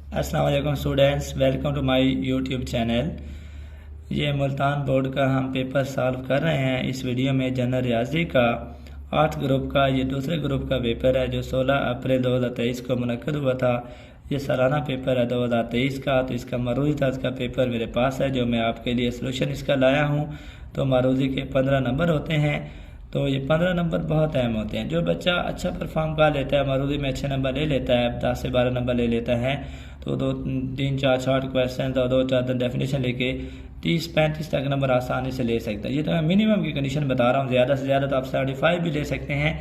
अस्सलाम वालेकुम students, welcome to my YouTube channel. ये मुल्तान बोर्ड का हम पेपर सॉल्व कर रहे हैं। इस वीडियो में जनरल रियाजी का 8 ग्रुप का ये दूसरे ग्रुप का पेपर है जो 16 अप्रैल 2023 को मुनक्किद हुआ था। ये सालाना पेपर है 2023 का। तो इसका मरूज़ी तर्ज का पेपर मेरे पास है जो मैं आपके लिए सलूशन इसका लाया हूँ। तो मरूज़ी के 15 नंबर होते हैं। तो ये 15 नंबर बहुत अहम होते हैं। जो बच्चा अच्छा परफॉर्म कर लेता है, मरूज़ी में अच्छे नंबर ले लेता है, 10 से 12 नंबर ले लेता है, तो 2 3 4 शॉर्ट क्वेश्चन और 2 4 डेफिनेशन लेके 30-35 तक नंबर आसानी से ले सकता है। ये तो मैं मिनिमम की कंडीशन बता रहा हूँ। ज़्यादा से ज़्यादा तो आप 75 भी ले सकते हैं।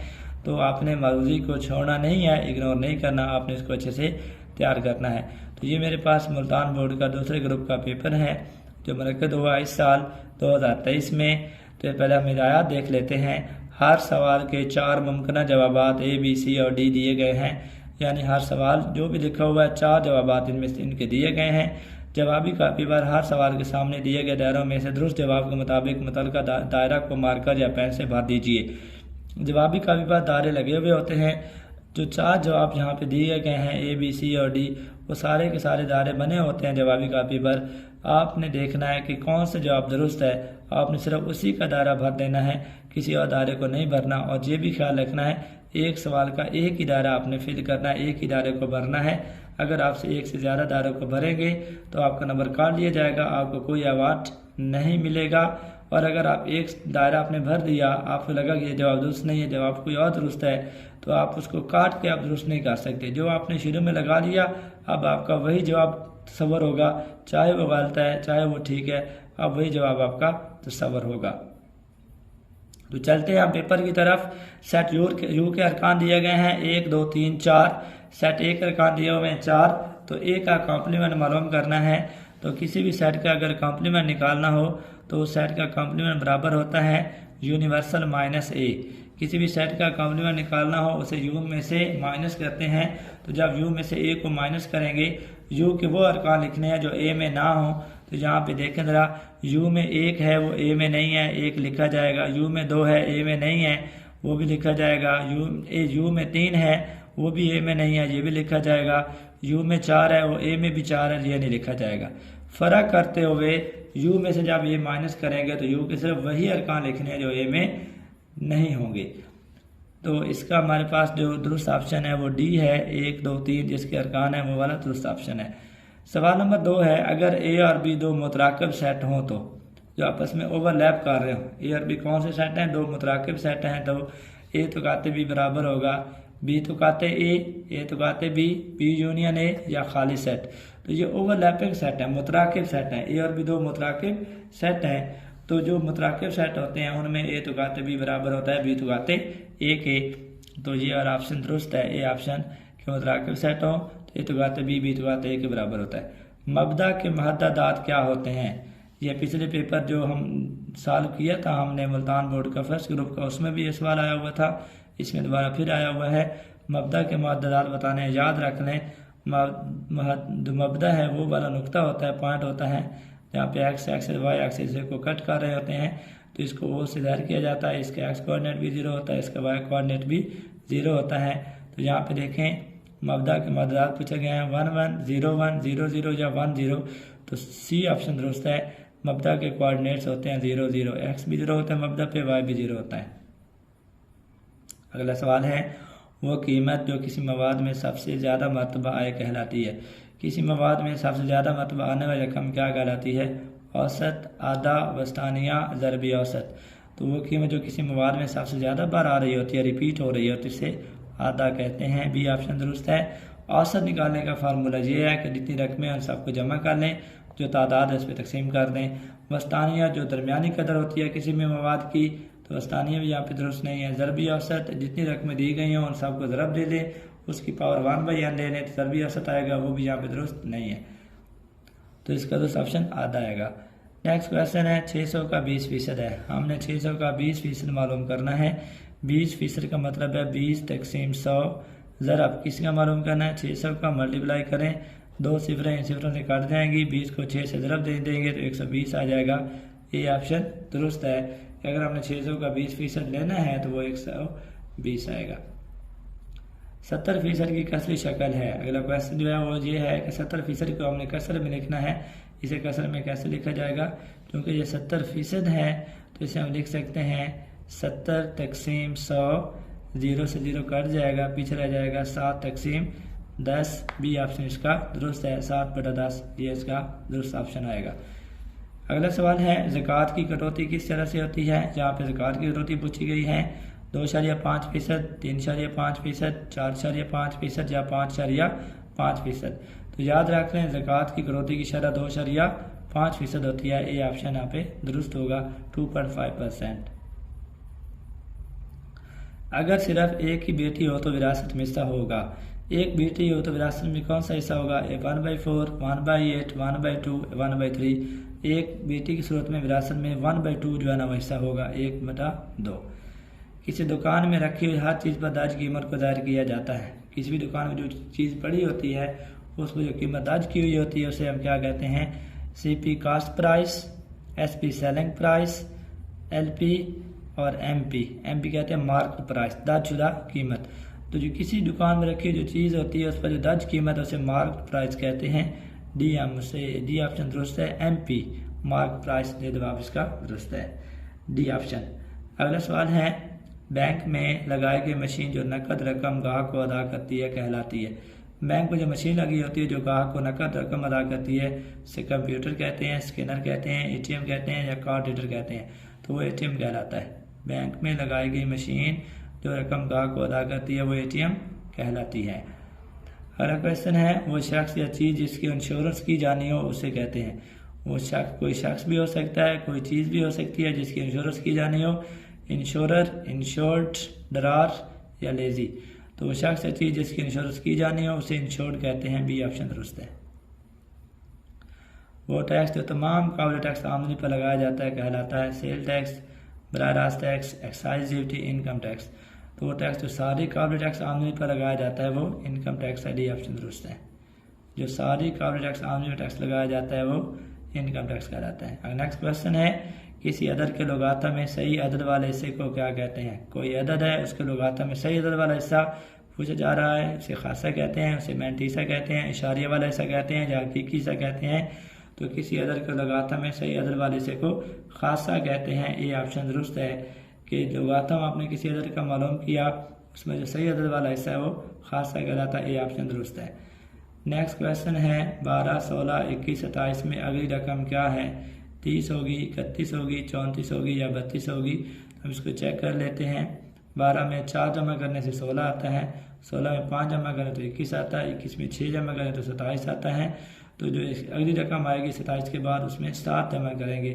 तो आपने मरूज़ी को छोड़ना नहीं है, इग्नोर नहीं करना, आपने इसको अच्छे से तैयार करना है। तो ये मेरे पास मुल्तान बोर्ड का दूसरे ग्रुप का पेपर है जो मुनक्किद हुआ इस साल 2023 में। तो पहले हम हिदायत देख लेते हैं। हर सवाल के 4 मुमकिन जवाब ए, बी, सी और डी दिए गए हैं। यानी हर सवाल जो भी लिखा हुआ है 4 जवाब इनमें से इनके दिए गए हैं। जवाबी कापी पर हर सवाल के सामने दिए गए दायरों में से दुरुस्त जवाब के मुताबिक मुतल्लिका दायरा को मार्कर या पेन से भर दीजिए। जवाबी कापी पर दायरे लगे हुए होते हैं। जो 4 जवाब यहाँ पे दिए गए हैं ए, बी, सी और डी, वो सारे के सारे दायरे बने होते हैं जवाबी कापी पर। आपने देखना है कि कौन सा जवाब दुरुस्त है। आपने सिर्फ उसी का दायरा भर देना है, किसी और दायरे को नहीं भरना। और ये भी ख्याल रखना है एक सवाल का एक ही दायरा आपने फिल करना है, एक ही दायरे को भरना है। अगर आपसे एक से ज़्यादा दायरों को भरेंगे तो आपका नंबर काट लिया जाएगा, आपको कोई अवार्ड नहीं मिलेगा। और अगर आप एक दायरा आपने भर दिया, आपको लगा कि ये जवाब दुरुस्त नहीं है, जवाब कोई और दुरुस्त है, तो आप उसको काट के आप दुरुस्त नहीं कर सकते। जो आपने शुरू में लगा लिया, अब आपका वही जवाब तस्वर होगा, चाहे वो गलत है चाहे वो ठीक है, अब वही जवाब आपका तस्वर होगा। तो चलते हैं हम पेपर की तरफ। सेट यू के अरकान दिए गए हैं 1 2 3 4। सेट ए के अरकान दिए हुए हैं 4। तो ए का कॉम्प्लीमेंट मालूम करना है। तो किसी भी सेट का अगर कॉम्प्लीमेंट निकालना हो तो उस सेट का कॉम्प्लीमेंट बराबर होता है यूनिवर्सल माइनस ए। किसी भी सेट का कॉम्प्लीमेंट निकालना हो उसे यू में से माइनस करते हैं। तो जब यू में से ए को माइनस करेंगे, यू के वो अरकान लिखने हैं जो ए में ना हो। तो यहाँ पे देखें ज़रा, यू में 1 है वो ए में नहीं है, 1 लिखा जाएगा। यू में 2 है ए में नहीं है, वो भी लिखा जाएगा। यू में 3 है वो भी ए में नहीं है, ये भी लिखा जाएगा। यू में 4 है वो ए में भी 4 है, ये नहीं लिखा जाएगा। फ़र्क करते हुए यू में से जब ये माइनस करेंगे तो यू के सिर्फ वही अरकान लिखने हैं जो ए में नहीं होंगे। तो इसका हमारे पास जो दुरुस्त ऑप्शन है वो डी है, 1 2 3 जिसके अरकान है वो वाला दुरुस्त ऑप्शन है। सवाल नंबर 2 है, अगर ए और बी 2 मुतराकिब सेट हों तो जो आपस में ओवरलैप कर रहे हो। ए और बी कौन से सेट हैं? 2 मुतराकिब सेट हैं। तो ए तो कहते बी बराबर होगा, बी तो कहते ए तो कहते बी यूनियन ए या खाली सेट। तो ये ओवरलैपिंग सेट है, मुतराकिब सेट है। ए और बी 2 मुतराकिब सेट हैं। तो जो मुतराकिब सेट होते हैं उनमें ए तो कहते बी बराबर होता है, बी तो कहते ए के। तो ये और ऑप्शन दुरुस्त है, ए ऑप्शन के मुतराकिब सेट हो तो ए तो कहते बी तो कहते ए के बराबर होता है। मबदा के महद्दादात क्या होते हैं? ये पिछले पेपर जो हम सॉल्व किया था हमने मुल्तान बोर्ड का फर्स्ट ग्रुप का, उसमें भी ये सवाल आया हुआ था, इसमें दोबारा फिर आया हुआ है। मबदा के महद्दादात बताने याद रख लें। मबदा है वो वाला नुक्ता होता है, पॉइंट होता है जहाँ पे एक्स एक्सिस वाई एक्सिस को कट कर रहे होते हैं। तो इसको ओ से ज़ाहिर किया जाता है, इसका एक्स कोऑर्डिनेट भी 0 होता है, इसका वाई कोऑर्डिनेट भी 0 होता है। तो यहाँ पे देखें मबदा के महद्दादात पूछे गए हैं 1 1 0 1 0 0 या 1 0। तो सी ऑप्शन दुरुस्त है। मबदा के कोऑर्डिनेट्स होते हैं 0 0, एक्स भी 0 होता है मबदा पे, वाई भी 0 होता है। अगला सवाल है, वो कीमत जो किसी मवाद में सबसे ज़्यादा मरतबा आय कहलाती है। किसी मवाद में सबसे ज़्यादा मरतबा आने वाली रकम क्या कहलाती है? औसत, आधा, वस्तानिया, ज़रबी औसत। तो वो कीमत जो किसी मवाद में सबसे ज़्यादा बार आ रही होती है, रिपीट हो रही होती है, इसे आधा कहते हैं। बी ऑप्शन दुरुस्त है। औसत निकालने का फार्मूला ये है कि जितनी रकमें उन सबको जमा कर लें, जो तादाद है उस पर तकसीम कर दें। वस्तानिया जो दरमियानी कदर होती है किसी में मवाद की, तो वस्तानिया भी यहाँ पे दुरुस्त नहीं है। ज़रबी औसत जितनी रकमें दी गई हों उन सबको ज़रब दे दें, उसकी पावर 1/n ले लें तो ज़रबी औसत आएगा, वो भी यहाँ पे दुरुस्त नहीं है। तो इसका दुरुस्त ऑप्शन आधा आएगा। नेक्स्ट क्वेश्चन है, 600 का 20% है। हमने 600 का 20% मालूम करना है। 20% का मतलब है 20 तकसीम 100। ज़रब किसका मालूम करना है? 600 का मल्टीप्लाई करें, 2 सिफरें इन सिफरों से काट जाएंगी, 20 को 6 से ज़रब दे देंगे तो 120 आ जाएगा। ये ऑप्शन दुरुस्त है। अगर हमने 600 का 20% लेना है तो वो 120 आएगा। 70% की कसरी शक्ल है। अगला क्वेश्चन जो है वो ये है कि 70% को हमने कसर में लिखना है, इसे कसर में कैसे लिखा जाएगा? क्योंकि ये 70% है तो इसे हम लिख सकते हैं 70 तकसीम 100, 0 से 0 कट जाएगा, पीछे रह जाएगा 7 तकसीम 10। बी ऑप्शन इसका दुरुस्त है, 7/10 ये इसका दुरुस्त ऑप्शन आएगा। अगला सवाल है ज़कात की कटौती किस तरह से होती है? जहाँ पे ज़कात की कटौती पूछी गई है 2.5%, 3.5%, 4.5% या 5.5%। तो याद रख लें ज़कात की कटौती की शरह 2.5% होती है। ए ऑप्शन यहाँ पे दुरुस्त होगा, 2.5%। अगर सिर्फ एक ही बेटी हो तो विरासत में हिस्सा होगा। एक बेटी हो तो विरासत में कौन सा हिस्सा होगा? 1/4, 1/8, 1/2, 1/3। एक बेटी की सूरत में विरासत में 1/2 जो है ना वो हिस्सा होगा, 1/2। किसी दुकान में रखी हुई हर चीज़ पर दर्ज कीमत को जाहिर किया जाता है। किसी भी दुकान में जो चीज़ पड़ी होती है उस पर जो कीमत दर्ज की हुई होती है उसे हम क्या कहते हैं? CP cost price, SP selling price, LP और MP कहते हैं मार्क प्राइस, दर्जशुदा कीमत। तो जो किसी दुकान में रखी जो चीज़ होती है उस पर जो दर्ज कीमत है उसे मार्क प्राइस कहते हैं। डी ऑप्शन दुरुस्त है, MP मार्क प्राइस दे जवाब इसका दुरुस्त है, डी ऑप्शन। अगला सवाल है बैंक में लगाई गई मशीन जो नकद रकम ग्राहक को अदा करती है कहलाती है। बैंक में जो मशीन लगी होती है जो ग्राहक को नकद रकम अदा करती है उसे कंप्यूटर कहते हैं, स्कैनर कहते हैं, ATM कहते हैं या कार्ड रीडर कहते हैं। तो वो ATM कहलाता है। बैंक में लगाई गई मशीन जो रकम ग्राहक को अदा करती है वो ATM कहलाती है। अगला क्वेश्चन है वो शख्स या चीज़ जिसकी इंश्योरेंस की जानी हो उसे कहते हैं। वो शख्स कोई शख्स भी हो सकता है, कोई चीज़ भी हो सकती है जिसकी इंश्योरेंस की जानी हो। इंश्योरर, इंश्योर्ड, दरार या लेजी। तो वो शख्स या चीज़ जिसकी इंश्योरेंस की जानी हो उसे इंश्योर्ड कहते हैं। बी ऑप्शन दुरुस्त है। वो टैक्स जो तमाम काबिल टैक्स आमदनी पर लगाया जाता है कहलाता है सेल टैक्स, बराह रास्त tax, excise duty, income tax. तो वो टैक्स जो सारी काबिल टैक्स आमदनी पर लगाया जाता है वो इनकम टैक्स है। डी ऑप्शन दुरुस्त है। जो सारी काबिल टैक्स आमदनी पर टैक्स लगाया जाता है वो इनकम टैक्स कहलाता है। अगर नेक्स्ट क्वेश्चन है किसी अदद के लोगाता में सही अदद वाले हिस्से को क्या कहते हैं? कोई अदद है उसके लोगाता में सही अदद वाला हिस्सा पूछा जा रहा है, उसे खासा कहते हैं, उसे मैंतीसा कहते हैं, इशारिया वाला हिस्सा कहते हैं या हकीकी हिस्सा कहते हैं। तो किसी अदद के लोगाता में सही अदद वाले हिस्से को खासा कहते हैं। ये ऑप्शन दुरुस्त है कि लोगाता में आपने किसी अदद का मालूम किया उसमें जो सही अदद वाला हिस्सा है वो खासा कहलाता है। ये ऑप्शन दुरुस्त है। नेक्स्ट क्वेश्चन है 12, 16, 21, 27 में अगली रकम क्या है? 30 होगी, 31 होगी, 34 होगी या 32 होगी। हम इसको चेक कर लेते हैं। 12 में 4 जमा करने से 16 आता है, 16 में 5 जमा करें तो 21 आता है, 21 में 6 जमा करें तो 27 आता है। तो जो अगली रकम आएगी 27 के बाद उसमें 7 जमा करेंगे,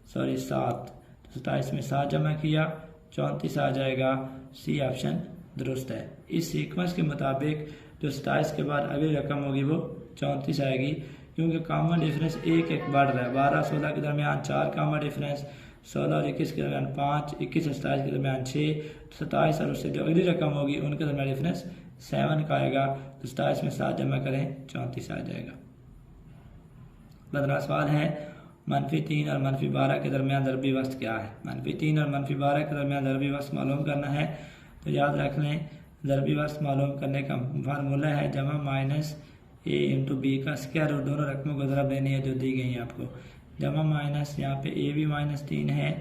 7। तो 27 में 7 जमा किया, 34 आ जाएगा। सी ऑप्शन दुरुस्त है। इस सीक्वेंस के मुताबिक जो 27 के बाद अगली रकम होगी वो 34 आएगी, क्योंकि कॉमन डिफरेंस एक बढ़ रहा है। 12 16 के दरमियान 4 कॉमन डिफरेंस, 16 और 21 के दरमियान 5, 21 और 27 के दरमियान 6, 27 और उससे जो अगली रकम होगी उनके दरमियान डिफरेंस 7 का आएगा। तो 27 में 7 जमा करें 34 आ जाएगा। 15 सवाल है -3 और -12 के दरमियान ज़रबी वक्त क्या है? -3 और -12 के दरमियान ज़रबी वक्त मालूम करना है। तो याद रख लें ज़रबी वक्त मालूम करने का फार्मूला है जमा माइनस A इंटू बी का स्क्वायर रूट। दोनों रकमों को ज़रब लेनी है जो दी गई है आपको। जमा माइनस यहाँ पे A भी -3 है,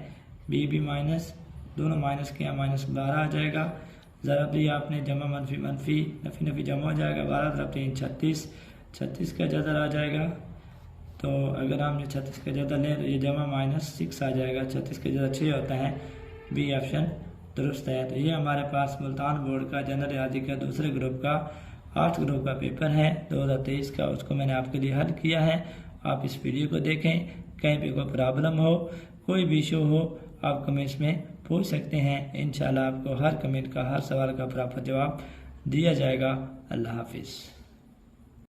B भी माइनस, दोनों माइनस के यहाँ -12 आ जाएगा। ज़रब लिया आपने जमा मनफी मनफी, नफी नफी जमा हो जाएगा। 12 × 3 36, 36 का जदर आ जाएगा। तो अगर हम ये 36 का जदर लें तो ये जमा -6 आ जाएगा। 36 का जदर 6 होता है। बी ऑप्शन दुरुस्त है। तो ये हमारे पास मुल्तान बोर्ड का जनरल रियाजी का दूसरे ग्रुप का 8 ग्रुप का पेपर है 2023 का, उसको मैंने आपके लिए हल किया है। आप इस वीडियो को देखें। कहीं पे कोई प्रॉब्लम हो, कोई भी इशू हो, आप कमेंट्स में पूछ सकते हैं। इंशाल्लाह आपको हर कमेंट का, हर सवाल का प्रॉपर जवाब दिया जाएगा। अल्लाह हाफिज़।